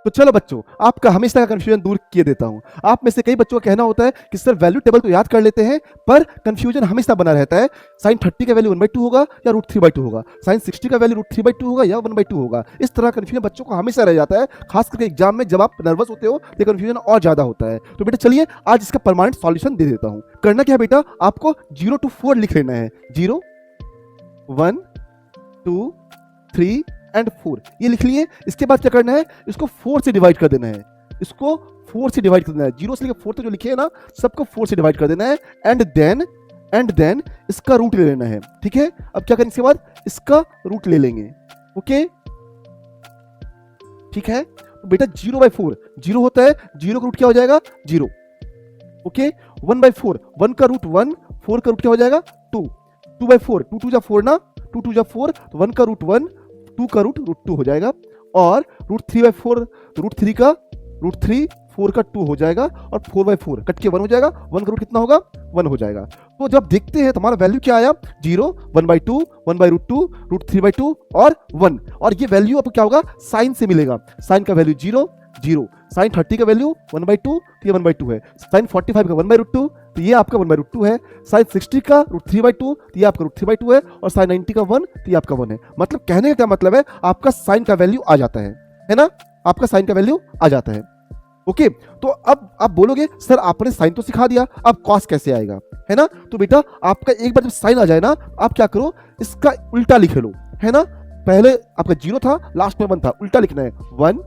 तो चलो बच्चों, आपका हमेशा का कंफ्यूजन दूर किए देता हूं। आप में से कई बच्चों का कहना होता है कि सर वैल्यू टेबल तो याद कर लेते हैं, पर कंफ्यूजन हमेशा बना रहता है, साइन 30 का वैल्यू 1/2 होगा या √3/2 होगा, साइन 60 का वैल्यू √3/2 होगा या 1/2 होगा। इस तरह कंफ्यूजन बच्चों को हमेशा रह जाता है, खास करके एग्जाम में जब आप नर्वस होते हो तो कंफ्यूजन और ज्यादा होता है। तो बेटा चलिए आज इसका परमानेंट सॉल्यूशन दे देता हूं। करना क्या है बेटा, आपको 0 to 4 लिख लेना है। 0, 1, 2, 3 एंड 4 ये लिख लिए। इसके बाद क्या करना है, इसको 4 से डिवाइड कर देना है। इसको 4 से डिवाइड कर देना है। 0 से लेकर 4 तक जो लिखे है ना, सबको 4 से डिवाइड कर देना है। एंड देन इसका रूट ले लेना है। ठीक है, अब क्या करें, इसके बाद इसका रूट ले लेंगे। ओके ठीक है, तो बेटा 0/4 0 होता है, 0 का रूट क्या हो जाएगा 0। ओके 1/4 1 का रूट 1, 4 का रूट क्या हो जाएगा 2। 2/4 2 2 जा 4 ना, 2 2 जा 4, तो 1 का रूट 1, 2 का रूट √2 हो जाएगा। और √3/4 तो √3 का √3, 4 का 2 हो जाएगा और 4/4 कट के 1 हो जाएगा। 1 का रूट कितना होगा 1 हो जाएगा। तो जब देखते हैं तो हमारा वैल्यू क्या आया 0, 1/2, 1/√2, √3/2 और 1। और ये वैल्यू आपको क्या होगा साइन से मिलेगा। साइन का वैल्यू 0 0, साइन 30 का वैल्यू 1/2 तो ये 1/2 है, साइन 45 का 1/√2 तो ये आपका 1/√2 है, साइन 60 का √3/2 तो ये आपका √3/2 है, और साइन 90 का 1 तो ये आपका 1 है। मतलब कहने का क्या मतलब है, आपका साइन का वैल्यू आ जाता है ना, आपका साइन का वैल्यू आ जाता है। ओके तो अब आप बोलोगे सर आपने साइन तो सिखा दिया, अब कॉस कैसे आएगा, है ना। तो बेटा आपका एक बार जब साइन आ जाए ना, आप क्या करो, इसका उल्टा लिख लो, है ना। पहले आपका 0 था, लास्ट में 1 था, उल्टा लिखना है 1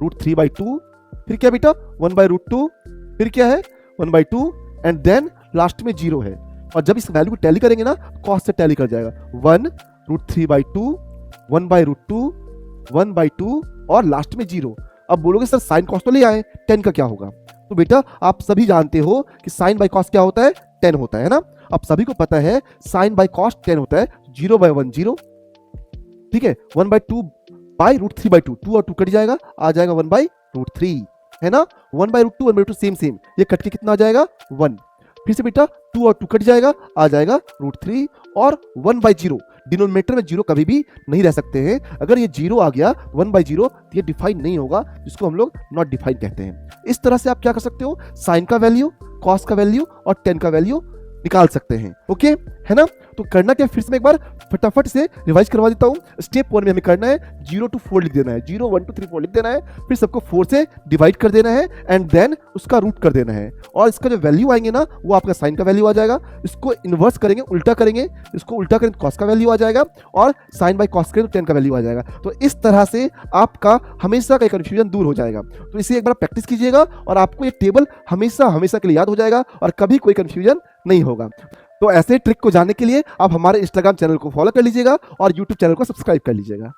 √3/2, फिर क्या बेटा 1/√2, फिर क्या है 1/2 एंड देन लास्ट में 0 है। और जब इस वैल्यू को टैली करेंगे ना, कॉस से टैली कर जाएगा 1 √3/2, 1/√2, 1/2 और लास्ट में 0। अब बोलोगे सर साइन कॉस तो ले आए, 10 का क्या होगा। तो बेटा आप सभी जानते हो कि साइन बाई कॉस क्या होता है 10 होता है ना। अब सभी को पता है साइन बाई कॉस 10 होता है, 0/1 0, ठीक है, 1/2 बाई √3/2, 2 और 2 कट जाएगा, आ जाएगा 1/√3, है ना। 1/√2 1/2 सेम सेम, ये कट के कितना आ जाएगा 1। फिर से बेटा 2 और 2 कट जाएगा, आ जाएगा √3 और 1/0। डिनोमिनेटर में 0 कभी भी नहीं रह सकते हैं। अगर ये 0 आ गया 1/0 तो ये डिफाइन नहीं होगा, जिसको हम लोग नॉट डिफाइन कहते हैं। इस तरह से आप क्या कर सकते हो, साइन का वैल्यू, कॉस का वैल्यू और 10 का वैल्यू निकाल सकते हैं। ओके है ना। तो करना क्या, फिर से मैं एक बार फटाफट से रिवाइज करवा देता हूं। स्टेप 1 में हमें करना है 0 to 4 लिख देना है, 0 1 2 3 4 लिख देना है, फिर सबको 4 से डिवाइड कर देना है एंड देन उसका रूट कर देना है। और इसका जो वैल्यू आएंगे ना, वो आपका साइन का वैल्यू आ जाएगा। इसको इन्वर्स करेंगे, उल्टा करेंगे, इसको उल्टा करेंगे तो कॉस का वैल्यू आ जाएगा, और साइन बाई कॉस करें तो 10 का वैल्यू आ जाएगा। तो इस तरह से आपका हमेशा का कंफ्यूजन दूर हो जाएगा। तो इसे एक बार प्रैक्टिस कीजिएगा और आपको ये टेबल हमेशा हमेशा के लिए याद हो जाएगा और कभी कोई कंफ्यूजन नहीं होगा। तो ऐसे ट्रिक को जानने के लिए आप हमारे इंस्टाग्राम चैनल को फॉलो कर लीजिएगा और यूट्यूब चैनल को सब्सक्राइब कर लीजिएगा।